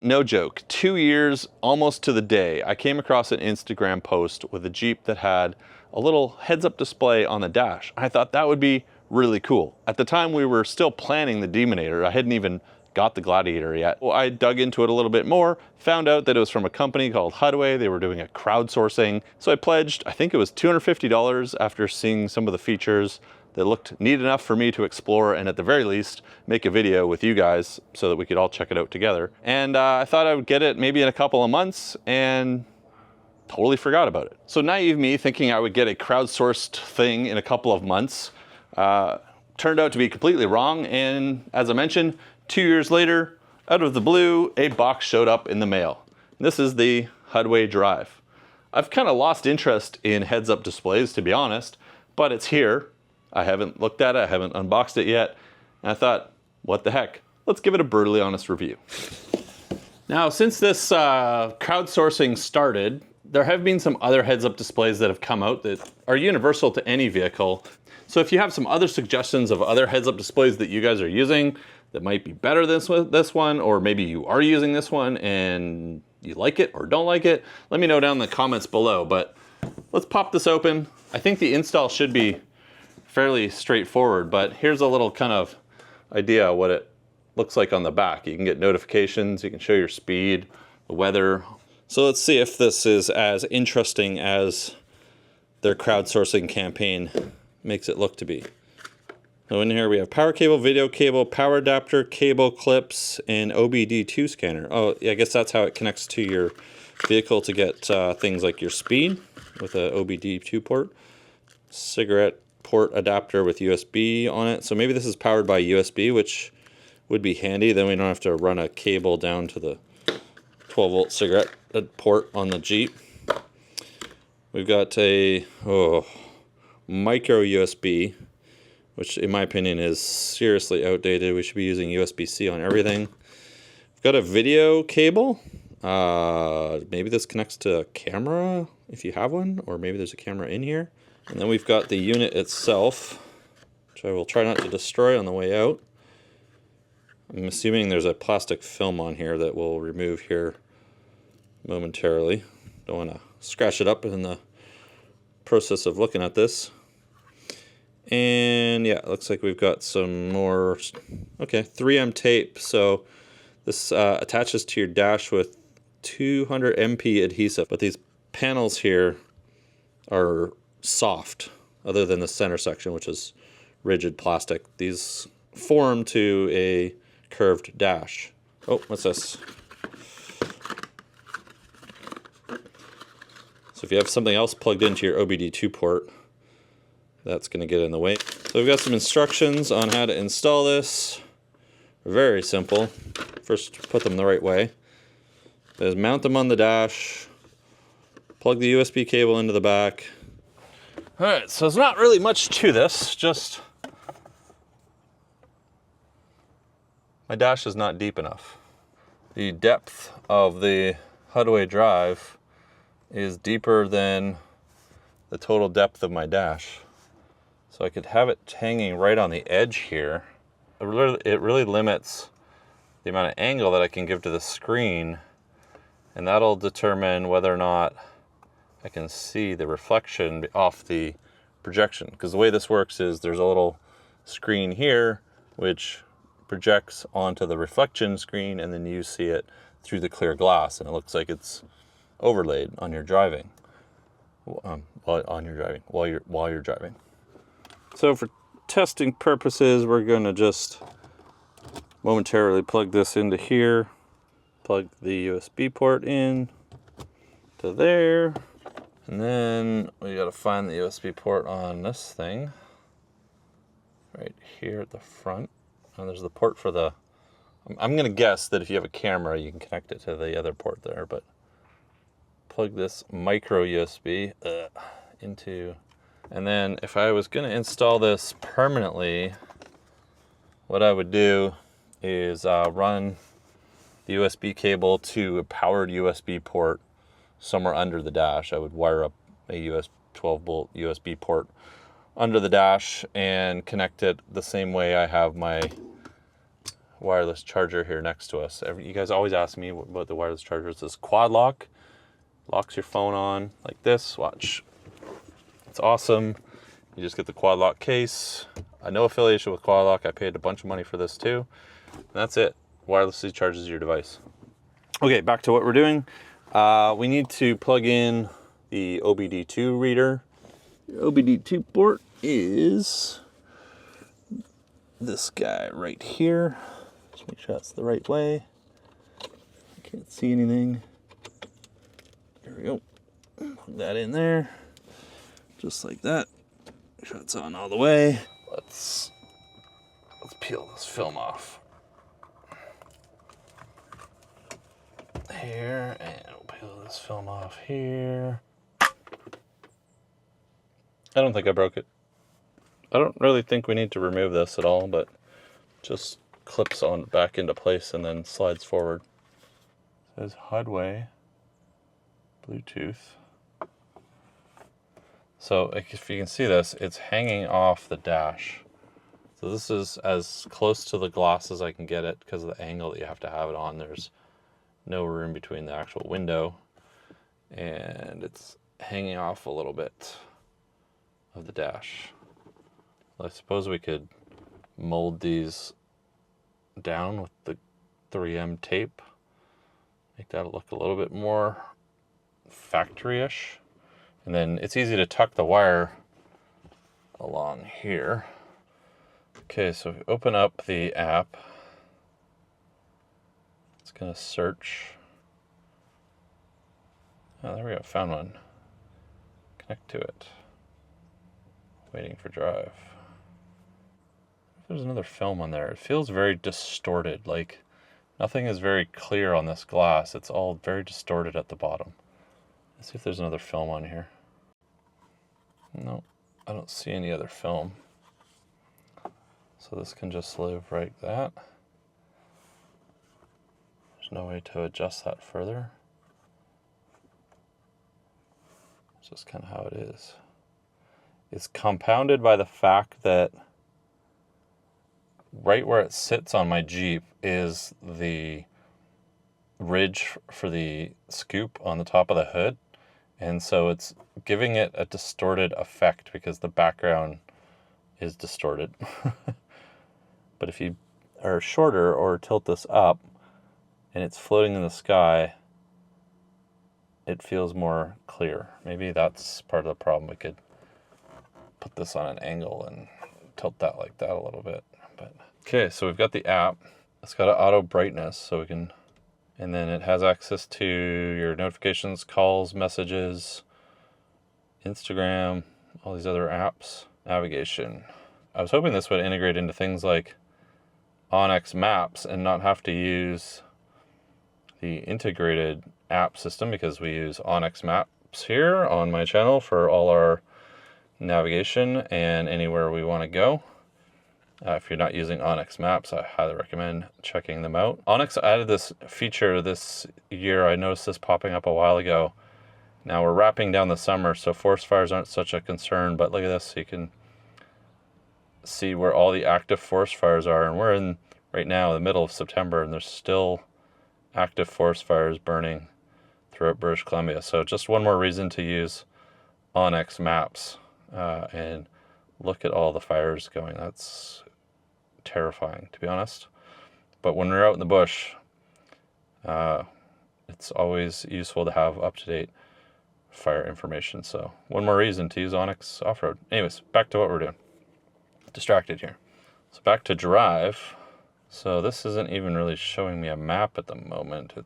No joke, 2 years, almost to the day, I came across an Instagram post with a Jeep that had a little heads-up display on the dash. I thought that would be really cool. At the time, we were still planning the Demonator. I hadn't even got the Gladiator yet. Well, I dug into it a little bit more, found out that it was from a company called Hudway. They were doing a crowdsourcing. So I pledged, I think it was $250 after seeing some of the features that looked neat enough for me to explore, and at the very least, make a video with you guys so that we could all check it out together. And I thought I would get it maybe in a couple of months, and totally forgot about it. So naive me, thinking I would get a crowdsourced thing in a couple of months, turned out to be completely wrong. And as I mentioned, 2 years later, out of the blue, a box showed up in the mail. This is the Hudway Drive. I've kind of lost interest in heads-up displays, to be honest, but it's here. I haven't looked at it, I haven't unboxed it yet, and I thought, what the heck? Let's give it a brutally honest review. Now, since this crowdsourcing started, there have been some other heads-up displays that have come out that are universal to any vehicle. So if you have some other suggestions of other heads-up displays that you guys are using that might be better than this one, or maybe you are using this one and you like it or don't like it, let me know down in the comments below. But let's pop this open. I think the install should be fairly straightforward, but here's a little kind of idea of what it looks like on the back. You can get notifications, you can show your speed, the weather. So let's see if this is as interesting as their crowdsourcing campaign makes it look to be. So in here we have power cable, video cable, power adapter, cable clips, and OBD2 scanner. Oh, yeah, I guess that's how it connects to your vehicle to get things like your speed with a OBD2 port, cigarette port adapter with USB on it. So maybe this is powered by USB, which would be handy. Then we don't have to run a cable down to the 12-volt cigarette port on the Jeep. We've got a micro USB, which in my opinion is seriously outdated. We should be using USB-C on everything. We've got a video cable. Maybe this connects to a camera if you have one, or maybe there's a camera in here. And then we've got the unit itself, which I will try not to destroy on the way out. I'm assuming there's a plastic film on here that we'll remove here momentarily. Don't want to scratch it up in the process of looking at this. And yeah, it looks like we've got some more, okay, 3M tape. So this attaches to your dash with 200 MP adhesive, but these panels here are soft, other than the center section, which is rigid plastic. These form to a curved dash. Oh, what's this? So if you have something else plugged into your OBD2 port, that's going to get in the way. So we've got some instructions on how to install this. Very simple. First, put them the right way. Is mount them on the dash, plug the USB cable into the back. All right, so there's not really much to this, just my dash is not deep enough. The depth of the Hudway Drive is deeper than the total depth of my dash. So I could have it hanging right on the edge here. It really limits the amount of angle that I can give to the screen, and that'll determine whether or not I can see the reflection off the projection. Because the way this works is there's a little screen here which projects onto the reflection screen, and then you see it through the clear glass, and it looks like it's overlaid on your driving. While you're driving. So for testing purposes, we're going to just momentarily plug this into here. Plug the USB port in to there. And then we got to find the USB port on this thing. Right here at the front. And there's the port for the... I'm going to guess that if you have a camera, you can connect it to the other port there, but plug this micro USB into... And then if I was going to install this permanently, what I would do is run the USB cable to a powered USB port somewhere under the dash. I would wire up a 12-volt USB port under the dash and connect it the same way I have my wireless charger here next to us. You guys always ask me about the wireless charger. It's this quad lock. Locks your phone on like this. Watch. It's awesome. You just get the quad lock case. No affiliation with quad lock. I paid a bunch of money for this too. And that's it. Wirelessly charges your device. Okay, back to what we're doing. We need to plug in the OBD2 reader. Your OBD2 port is this guy right here. Just make sure that's the right way. I can't see anything. There we go. Plug that in there. Just like that. Make sure it's on all the way. Let's peel this film off. Here, and we'll peel this film off here. I don't think I broke it. I don't really think we need to remove this at all, but just clips on back into place and then slides forward. It says Hudway Bluetooth. So if you can see this, it's hanging off the dash. So this is as close to the glass as I can get it because of the angle that you have to have it on. There's no room between the actual window, and it's hanging off a little bit of the dash. I suppose we could mold these down with the 3M tape, make that look a little bit more factory-ish. And then it's easy to tuck the wire along here. Okay, so if we open up the app, it's gonna search. Oh, there we go, found one. Connect to it. Waiting for drive. There's another film on there. It feels very distorted, like nothing is very clear on this glass. It's all very distorted at the bottom. Let's see if there's another film on here. No, I don't see any other film. So this can just live like that. There's no way to adjust that further. It's just kind of how it is. It's compounded by the fact that right where it sits on my Jeep is the ridge for the scoop on the top of the hood. And so it's giving it a distorted effect because the background is distorted. But if you are shorter or tilt this up and it's floating in the sky, it feels more clear. Maybe that's part of the problem. We could put this on an angle and tilt that like that a little bit. But okay, so we've got the app. It's got an auto brightness, so we can, and then it has access to your notifications, calls, messages, Instagram, all these other apps, navigation. I was hoping this would integrate into things like Onyx Maps and not have to use the integrated app system, because we use Onyx Maps here on my channel for all our navigation and anywhere we want to go. If you're not using Onyx Maps, I highly recommend checking them out. Onyx added this feature this year. I noticed this popping up a while ago. Now we're wrapping down the summer, so forest fires aren't such a concern, but look at this. You can see where all the active forest fires are, and we're in right now the middle of September, and there's still active forest fires burning throughout British Columbia. So just one more reason to use Onyx Maps and look at all the fires going. That's terrifying, to be honest. But when we're out in the bush, it's always useful to have up-to-date fire information. So one more reason to use Onyx Off-Road. Anyways, back to what we're doing. Distracted here. So back to Drive. So this isn't even really showing me a map at the moment. I'm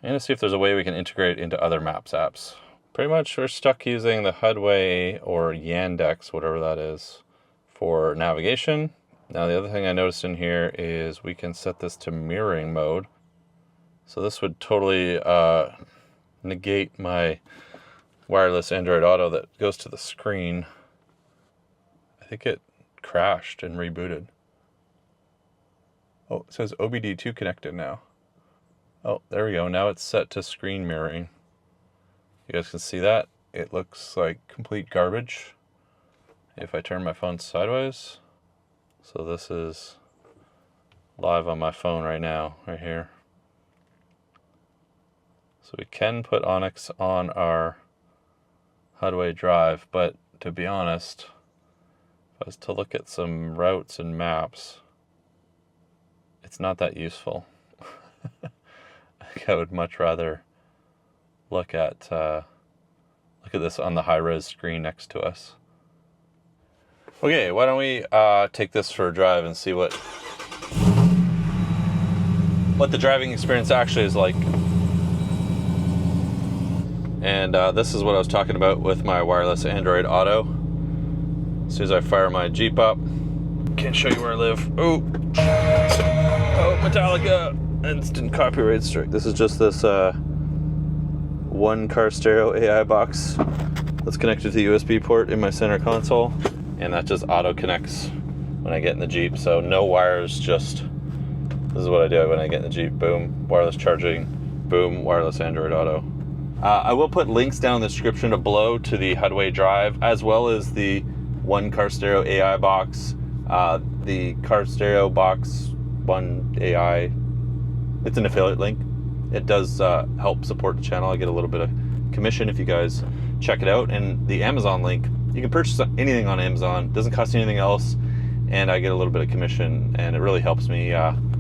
gonna see if there's a way we can integrate into other Maps apps. Pretty much we're stuck using the Hudway or Yandex, whatever that is, for navigation. Now the other thing I noticed in here is we can set this to mirroring mode. So this would totally negate my wireless Android Auto that goes to the screen. I think it crashed and rebooted. Oh, it says OBD2 connected now. Oh, there we go. Now it's set to screen mirroring. You guys can see that. It looks like complete garbage if I turn my phone sideways. So this is live on my phone right now, right here. So we can put Onyx on our Hudway Drive, but to be honest, if I was to look at some routes and maps, it's not that useful. I think I would much rather look at this on the high-res screen next to us. Okay, why don't we take this for a drive and see what the driving experience actually is like. And this is what I was talking about with my wireless Android Auto. As soon as I fire my Jeep up, can't show you where I live. Oh, Metallica! Instant copyright strike. This is just this one car stereo AI box that's connected to the USB port in my center console, and that just auto connects when I get in the Jeep. So no wires, just this is what I do when I get in the Jeep. Boom, wireless charging. Boom, wireless Android Auto. I will put links down in the description below to the Hudway Drive, as well as the one car stereo AI box, the car stereo box one AI. It's an affiliate link. It does help support the channel. I get a little bit of commission if you guys check it out. And the Amazon link, you can purchase anything on Amazon. It doesn't cost you anything else, and I get a little bit of commission, and it really helps me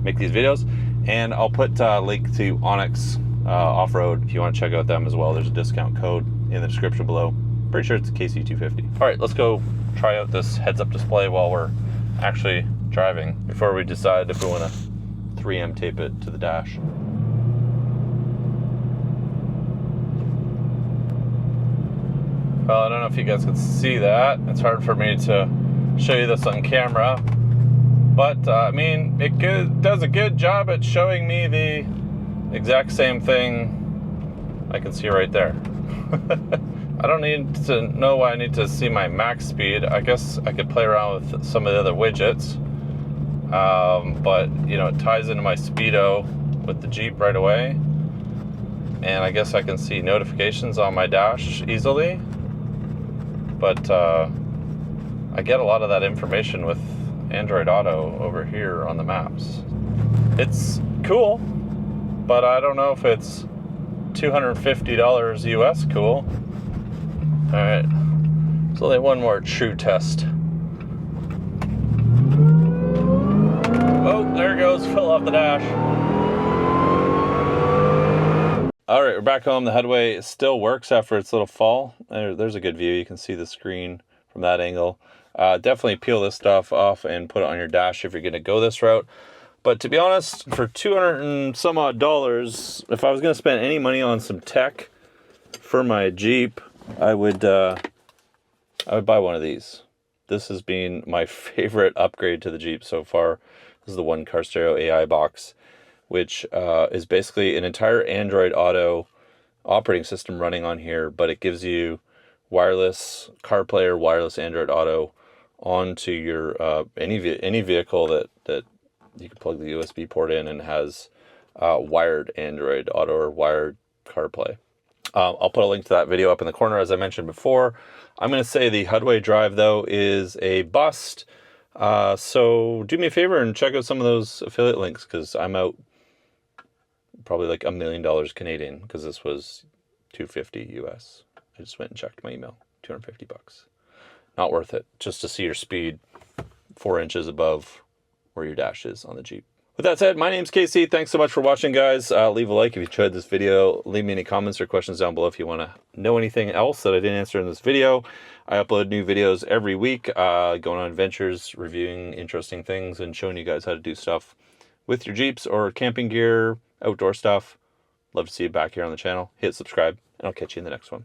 make these videos. And I'll put a link to Onyx Off-Road if you want to check out them as well. There's a discount code in the description below. Pretty sure it's KC250. All right, let's go try out this heads-up display while we're actually driving before we decide if we want to 3M tape it to the dash. Well, I don't know if you guys can see that. It's hard for me to show you this on camera, but I mean, it does a good job at showing me the exact same thing I can see right there. I don't need to know why I need to see my max speed. I guess I could play around with some of the other widgets, but you know, it ties into my speedo with the Jeep right away, and I guess I can see notifications on my dash easily. But I get a lot of that information with Android Auto over here on the maps. It's cool, but I don't know if it's $250 US cool. All right, there's only one more true test. Oh, there it goes, fell off the dash. All right, we're back home. The Hudway still works after its little fall. There's a good view. You can see the screen from that angle. Definitely peel this stuff off and put it on your dash if you're going to go this route. But to be honest, for $200 and some odd, if I was going to spend any money on some tech for my Jeep, I would buy one of these. This has been my favorite upgrade to the Jeep so far. This is the one car stereo AI box, which is basically an entire Android Auto operating system running on here, but it gives you wireless CarPlay or wireless Android Auto onto your any vehicle that you can plug the USB port in and has wired Android Auto or wired CarPlay. I'll put a link to that video up in the corner, as I mentioned before. I'm going to say the Hudway Drive, though, is a bust. So do me a favor and check out some of those affiliate links, because I'm out probably like $1 million Canadian, because this was $250 US. I just went and checked my email. $250. Not worth it, just to see your speed 4 inches above where your dash is on the Jeep. With that said, my name's Casey. Thanks so much for watching, guys. Leave a like if you enjoyed this video. Leave me any comments or questions down below if you want to know anything else that I didn't answer in this video. I upload new videos every week, going on adventures, reviewing interesting things, and showing you guys how to do stuff with your Jeeps or camping gear, outdoor stuff. Love to see you back here on the channel. Hit subscribe, and I'll catch you in the next one.